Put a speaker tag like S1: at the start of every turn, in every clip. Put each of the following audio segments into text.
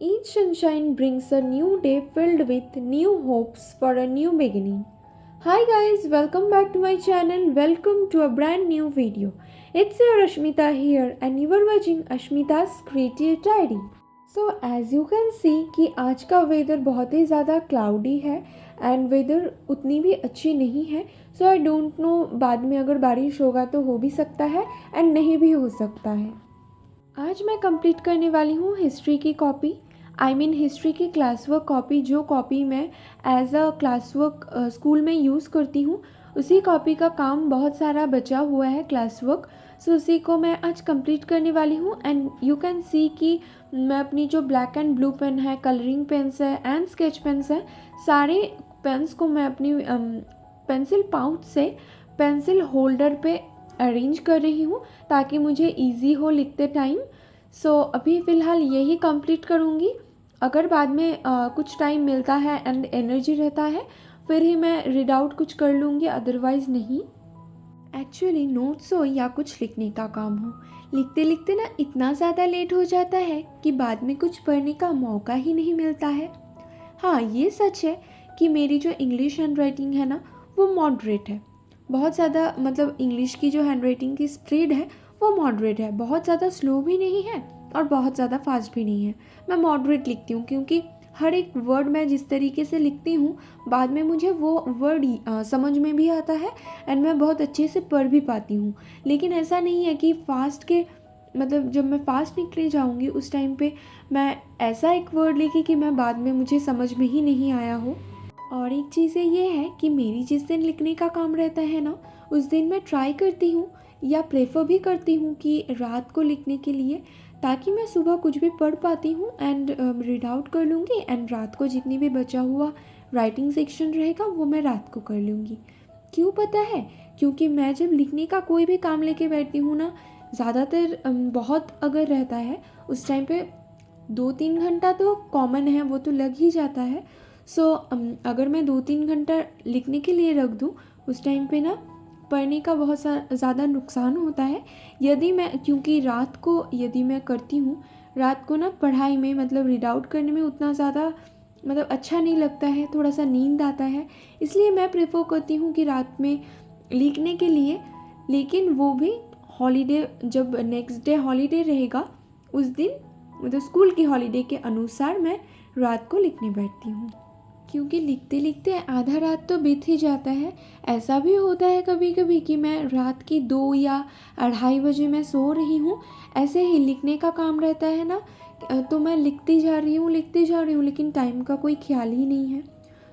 S1: Each sunshine brings a new day filled with new hopes for a new beginning. Hi guys, welcome back to my channel. Welcome to a brand new video. It's your Ashmita here and you are watching Ashmita's Creative Diary. So as you can see कि आज का weather बहुत ही ज़्यादा cloudy है and weather उतनी भी अच्छी नहीं है. सो आई डोंट नो बाद में अगर बारिश होगा तो हो भी सकता है एंड नहीं भी हो सकता है. आज मैं कंप्लीट करने वाली हूँ हिस्ट्री की कॉपी. आई मीन हिस्ट्री की क्लास वर्क कॉपी, जो कॉपी मैं as a class work school में यूज़ करती हूँ. उसी कॉपी का काम बहुत सारा बचा हुआ है क्लास वर्क. सो उसी को मैं आज कंप्लीट करने वाली हूँ एंड यू कैन सी कि मैं अपनी जो ब्लैक एंड ब्लू पेन है, कलरिंग पेन्स है एंड स्केच पेन्स है, सारे पेन्स को मैं अपनी पेंसिल पाउच से पेंसिल होल्डर पे अरेंज कर रही हूँ ताकि मुझे इजी हो लिखते टाइम. सो अभी फ़िलहाल यही कंप्लीट करूँगी. अगर बाद में कुछ टाइम मिलता है एंड एनर्जी रहता है फिर ही मैं रीड आउट कुछ कर लूँगी, अदरवाइज़ नहीं. एक्चुअली नोट्स हो या कुछ लिखने का काम हो, लिखते लिखते ना इतना ज़्यादा लेट हो जाता है कि बाद में कुछ पढ़ने का मौका ही नहीं मिलता है. हाँ, ये सच है कि मेरी जो इंग्लिश हैंड राइटिंग है ना वो मॉडरेट है. बहुत ज़्यादा मतलब इंग्लिश की जो हैंड राइटिंग की स्पीड है वो मॉडरेट है. बहुत ज़्यादा स्लो भी नहीं है और बहुत ज़्यादा फास्ट भी नहीं है. मैं मॉडरेट लिखती हूँ क्योंकि हर एक वर्ड मैं जिस तरीके से लिखती हूँ बाद में मुझे वो वर्ड समझ में भी आता है एंड मैं बहुत अच्छे से पढ़ भी पाती हूँ. लेकिन ऐसा नहीं है कि फ़ास्ट के मतलब जब मैं फ़ास्ट निकले जाऊँगी उस टाइम पे मैं ऐसा एक वर्ड लिखी कि मैं बाद में मुझे समझ में ही नहीं आया हो. और एक चीज़ ये है कि मेरी जिस दिन लिखने का काम रहता है ना उस दिन मैं ट्राई करती हूँ या प्रेफर भी करती हूँ कि रात को लिखने के लिए, ताकि मैं सुबह कुछ भी पढ़ पाती हूँ एंड रीड आउट कर लूँगी एंड रात को जितनी भी बचा हुआ राइटिंग सेक्शन रहेगा वो मैं रात को कर लूँगी. क्यों पता है? क्योंकि मैं जब लिखने का कोई भी काम लेके बैठती हूँ ना, ज़्यादातर बहुत अगर रहता है उस टाइम पे 2-3 घंटा तो कॉमन है, वो तो लग ही जाता है. सो अगर मैं 2-3 घंटा लिखने के लिए रख दूँ उस टाइम पे ना पढ़ने का बहुत ज़्यादा नुकसान होता है. यदि मैं क्योंकि रात को यदि मैं करती हूँ, रात को ना पढ़ाई में मतलब रीड आउट करने में उतना ज़्यादा मतलब अच्छा नहीं लगता है, थोड़ा सा नींद आता है. इसलिए मैं प्रेफर करती हूँ कि रात में लिखने के लिए, लेकिन वो भी हॉलीडे जब नेक्स्ट डे हॉलीडे रहेगा उस दिन मतलब स्कूल की हॉलीडे के अनुसार मैं रात को लिखने बैठती हूँ. क्योंकि लिखते लिखते आधा रात तो बीत ही जाता है. ऐसा भी होता है कभी कभी कि मैं रात की 2 या 2:30 बजे मैं सो रही हूँ, ऐसे ही लिखने का काम रहता है ना, तो मैं लिखती जा रही हूँ लेकिन टाइम का कोई ख्याल ही नहीं है.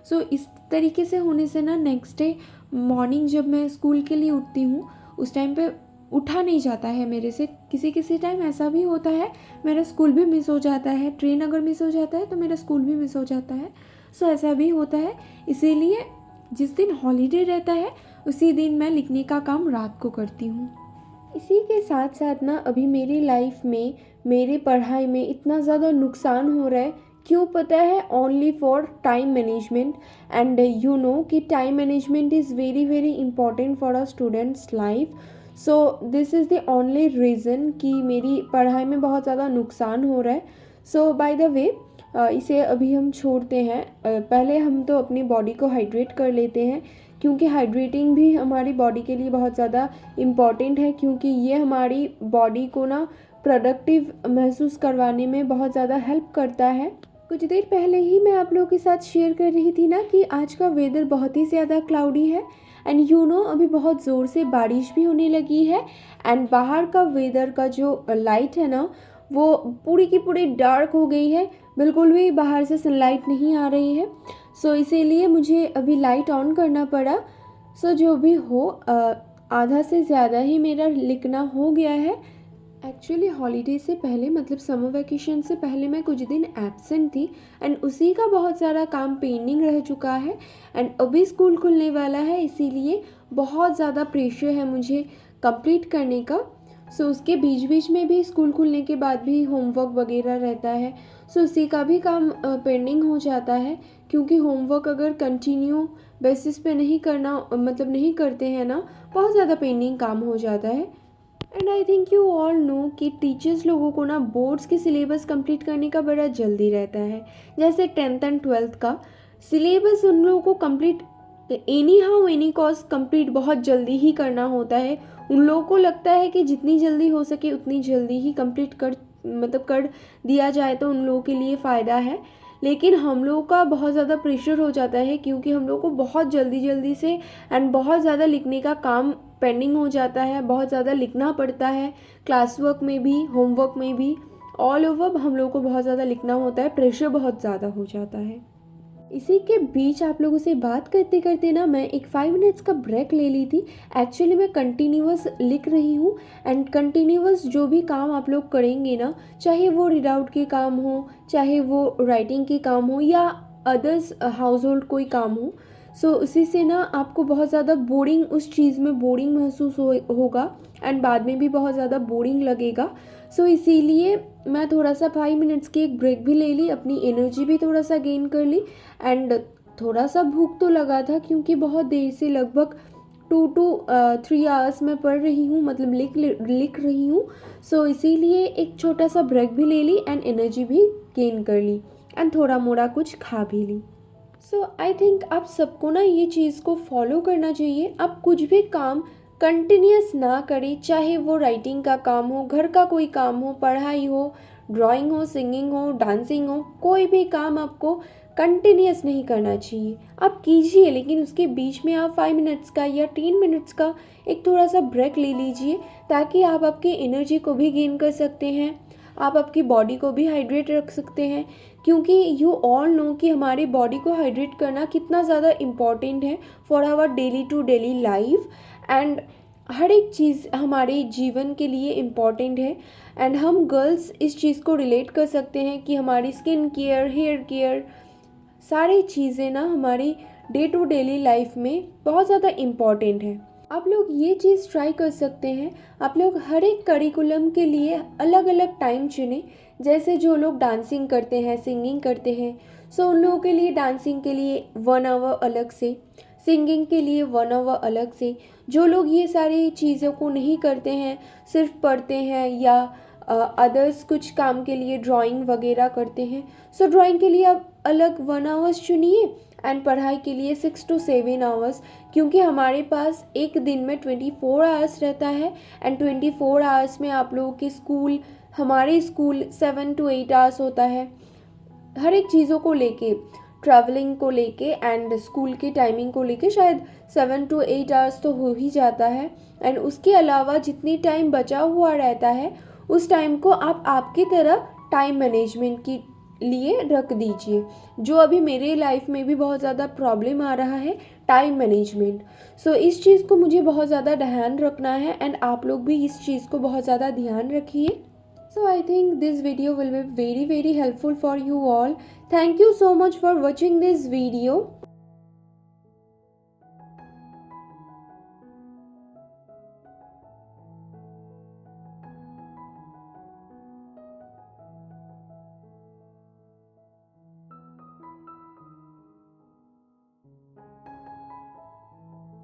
S1: सो इस तरीके से होने से ना नेक्स्ट डे मॉर्निंग जब मैं स्कूल के लिए उठती हूँ उस टाइम पे उठा नहीं जाता है मेरे से. किसी किसी टाइम ऐसा भी होता है मेरा स्कूल भी मिस हो जाता है, ट्रेन अगर मिस हो जाता है तो मेरा स्कूल भी मिस हो जाता है. सो ऐसा भी होता है. इसीलिए जिस दिन हॉलीडे रहता है उसी दिन मैं लिखने का काम रात को करती हूँ. इसी के साथ साथ ना अभी मेरी लाइफ में मेरी पढ़ाई में इतना ज़्यादा नुकसान हो रहा है. क्यों पता है? Only for time management. And you know कि time management is very very important for a student's life. So this is the only reason कि मेरी पढ़ाई में बहुत ज़्यादा नुकसान हो रहा है. सो बाय द वे इसे अभी हम छोड़ते हैं. पहले हम तो अपनी बॉडी को हाइड्रेट कर लेते हैं क्योंकि हाइड्रेटिंग भी हमारी बॉडी के लिए बहुत ज़्यादा इम्पॉर्टेंट है, क्योंकि ये हमारी बॉडी को ना प्रोडक्टिव महसूस करवाने में बहुत ज़्यादा हेल्प करता है. कुछ देर पहले ही मैं आप लोगों के साथ शेयर कर रही थी ना कि आज का वेदर बहुत ही ज़्यादा क्लाउडी है एंड यू नो अभी बहुत ज़ोर से बारिश भी होने लगी है एंड बाहर का वेदर का जो लाइट है ना वो पूरी की पूरी डार्क हो गई है. बिल्कुल भी बाहर से सनलाइट नहीं आ रही है. सो इसीलिए मुझे अभी लाइट ऑन करना पड़ा. सो जो भी हो आधा से ज़्यादा ही मेरा लिखना हो गया है. एक्चुअली हॉलीडे से पहले मतलब समर वैकेशन से पहले मैं कुछ दिन एब्सेंट थी एंड उसी का बहुत सारा काम पेंडिंग रह चुका है एंड अभी स्कूल खुलने वाला है, इसीलिए बहुत ज़्यादा प्रेशर है मुझे कंप्लीट करने का. सो उसके बीच बीच में भी स्कूल खुलने के बाद भी होमवर्क वगैरह रहता है। सो उसी का भी काम पेंडिंग हो जाता है, क्योंकि होमवर्क अगर कंटिन्यू बेसिस पे नहीं करना मतलब नहीं करते हैं ना, बहुत ज़्यादा पेंडिंग काम हो जाता है। And I think you all know कि टीचर्स लोगों को ना बोर्ड्स के सिलेबस कंप्लीट करने का बड़ा जल्दी रहता है। जैसे 10th एंड 12th का सिलेबस उन लोगों को complete any how any cost complete बहुत जल्दी ही करना होता है। उन लोगों को लगता है कि जितनी जल्दी हो सके उतनी जल्दी ही कंप्लीट कर दिया जाए तो उन लोगों के लिए फ़ायदा है। लेकिन हम लोगों का बहुत ज़्यादा प्रेशर हो जाता है, क्योंकि हम लोग को बहुत जल्दी जल्दी से एंड बहुत ज़्यादा लिखने का काम पेंडिंग हो जाता है, बहुत ज़्यादा लिखना पड़ता है। क्लास वर्क में भी, होमवर्क में भी, ऑल ओवर हम लोगों को बहुत ज़्यादा लिखना होता है, प्रेशर बहुत ज़्यादा हो जाता है। इसी के बीच आप लोगों से बात करते करते ना मैं एक 5 मिनट्स का ब्रेक ले ली थी। एक्चुअली मैं कंटिन्यूअस लिख रही हूँ, एंड कंटिन्यूअस जो भी काम आप लोग करेंगे ना, चाहे वो रीड आउट के काम हो, चाहे वो राइटिंग के काम हो, या अदर्स हाउस होल्ड कोई काम हो, सो उसी से ना आपको बहुत ज़्यादा बोरिंग, उस चीज़ में बोरिंग महसूस होगा एंड बाद में भी बहुत ज़्यादा बोरिंग लगेगा। सो इसीलिए मैं थोड़ा सा 5 मिनट्स की एक ब्रेक भी ले ली, अपनी एनर्जी भी थोड़ा सा गेन कर ली। एंड थोड़ा सा भूख तो लगा था, क्योंकि बहुत देर से लगभग 2 to 3 आवर्स मैं पढ़ रही हूँ, मतलब लिख रही हूँ। सो इसीलिए एक छोटा सा ब्रेक भी ले ली एंड एनर्जी भी गेन कर ली एंड थोड़ा मोड़ा कुछ खा भी ली। सो आई थिंक आप सबको ना ये चीज़ को फॉलो करना चाहिए। आप कुछ भी काम कंटिन्यूस ना करें, चाहे वो राइटिंग का काम हो, घर का कोई काम हो, पढ़ाई हो, ड्राइंग हो, सिंगिंग हो, डांसिंग हो, कोई भी काम आपको कंटिन्यूस नहीं करना चाहिए। आप कीजिए, लेकिन उसके बीच में आप 5 मिनट्स का या 10 मिनट्स का एक थोड़ा सा ब्रेक ले लीजिए, ताकि आप आपकी एनर्जी को भी गेन कर सकते हैं, आप आपकी बॉडी को भी हाइड्रेट रख सकते हैं। क्योंकि यू ऑल नो कि हमारी बॉडी को हाइड्रेट करना कितना ज़्यादा इम्पॉर्टेंट है for our daily to daily life, and हर एक चीज़ हमारे जीवन के लिए इम्पॉर्टेंट है। एंड हम गर्ल्स इस चीज़ को रिलेट कर सकते हैं कि हमारी स्किन केयर, हेयर केयर, सारी चीज़ें ना हमारी डे टू डेली लाइफ में बहुत ज़्यादा इम्पॉर्टेंट है। आप लोग ये चीज़ ट्राई कर सकते हैं। आप लोग हर एक करिकुलम के लिए अलग अलग टाइम चुनें। जैसे जो लोग डांसिंग करते हैं, सिंगिंग करते हैं, सो उन लोगों के लिए डांसिंग के लिए 1 आवर अलग से, सिंगिंग के लिए 1 आवर अलग से। जो लोग ये सारी चीज़ों को नहीं करते हैं, सिर्फ पढ़ते हैं या अदर्स कुछ काम के लिए ड्राइंग वगैरह करते हैं, सो ड्राइंग के लिए आप अलग 1 आवर्स चुनिए एंड पढ़ाई के लिए 6 to 7 आवर्स। क्योंकि हमारे पास एक दिन में 24 आवर्स रहता है, एंड 24 आवर्स में आप लोगों के स्कूल, हमारे स्कूल 7 to 8 आवर्स होता है। हर एक चीज़ों को लेके, ट्रैवलिंग को लेके एंड स्कूल की टाइमिंग को लेके शायद 7 to 8 आवर्स तो हो ही जाता है। एंड उसके अलावा जितनी टाइम बचा हुआ रहता है, उस टाइम को आप आपकी तरह टाइम मैनेजमेंट की लिए रख दीजिए। जो अभी मेरे लाइफ में भी बहुत ज़्यादा प्रॉब्लम आ रहा है, टाइम मैनेजमेंट। सो इस चीज़ को मुझे बहुत ज़्यादा ध्यान रखना है, एंड आप लोग भी इस चीज़ को बहुत ज़्यादा ध्यान रखिए। So I think this video will be very helpful for you all. Thank you so much for watching this video.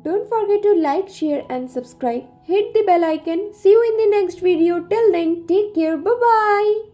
S1: Don't forget to like, share and subscribe. Hit the bell icon. See you in the next video. Till then, take care. Bye bye.